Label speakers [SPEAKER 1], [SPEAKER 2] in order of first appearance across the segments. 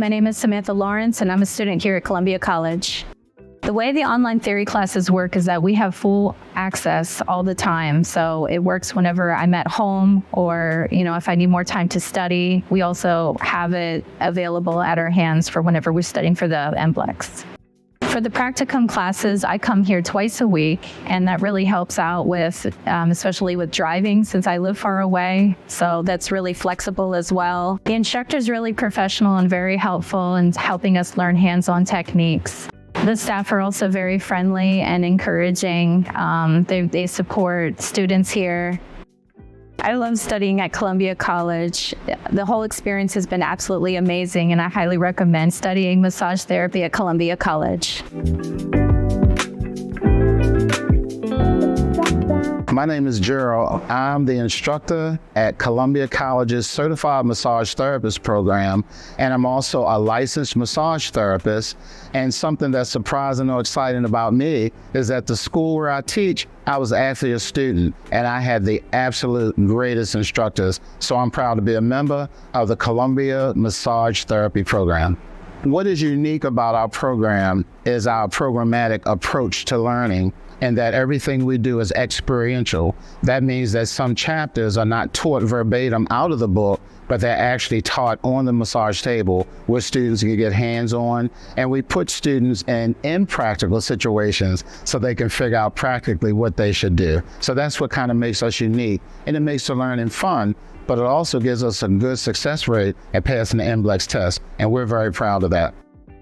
[SPEAKER 1] my name is Samantha Lawrence, and I'm a student here at Columbia College. The way the online theory classes work is that we have full access all the time. So it works whenever I'm at home or, if I need more time to study. We also have it available at our hands for whenever we're studying for the NBLEX. For the practicum classes, I come here twice a week, and that really helps out with, especially with driving since I live far away. So that's really flexible as well. The instructor's really professional and very helpful in helping us learn hands-on techniques. The staff are also very friendly and encouraging. They support students here. I love studying at Columbia College. The whole experience has been absolutely amazing, and I highly recommend studying massage therapy at Columbia College.
[SPEAKER 2] My name is Gerald. I'm the instructor at Columbia College's Certified Massage Therapist program, and I'm also a licensed massage therapist. And something that's surprising or exciting about me is that the school where I teach, I was actually a student, and I had the absolute greatest instructors. So I'm proud to be a member of the Columbia Massage Therapy program. What is unique about our program is our programmatic approach to learning, and that everything we do is experiential. That means that some chapters are not taught verbatim out of the book, but they're actually taught on the massage table where students can get hands-on, and we put students in practical situations so they can figure out practically what they should do. So that's what kind of makes us unique, and it makes the learning fun, but it also gives us a good success rate at passing the NBLEX test, and we're very proud of that.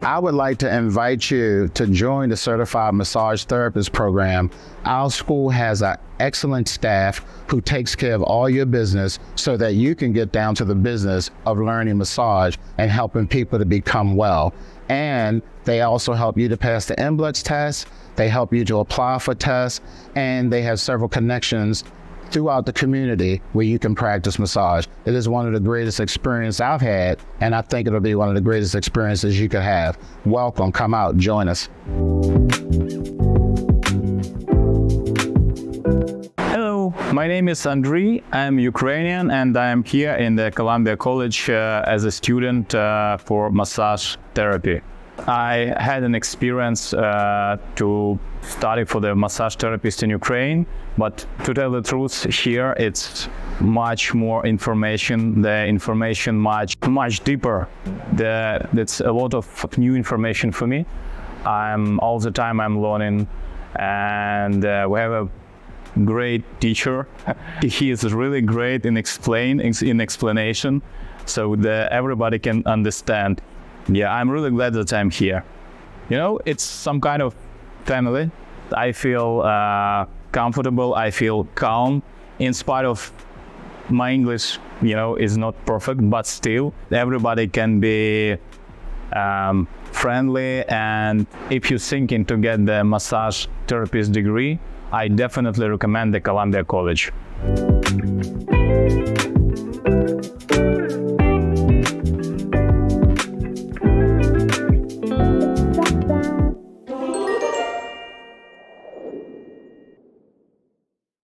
[SPEAKER 2] I would like to invite you to join the Certified Massage Therapist program. Our school has an excellent staff who takes care of all your business so that you can get down to the business of learning massage and helping people to become well. And they also help you to pass the NBLEX test, they help you to apply for tests, and they have several connections throughout the community where you can practice massage. It is one of the greatest experiences I've had, and I think it'll be one of the greatest experiences you could have. Welcome, come out, join us.
[SPEAKER 3] Hello, my name is Andriy. I'm Ukrainian, and I'm here in the Columbia College as a student for massage therapy. I had an experience to study for the massage therapist in Ukraine, but to tell the truth, here it's much more information. The information much deeper. That's a lot of new information for me. All the time I'm learning, and we have a great teacher. He is really great in explanation, so that everybody can understand. Yeah, I'm really glad that I'm here. It's some kind of family. I feel comfortable, I feel calm, in spite of my English, is not perfect, but still, everybody can be friendly. And if you're thinking to get the massage therapist degree, I definitely recommend the Columbia College.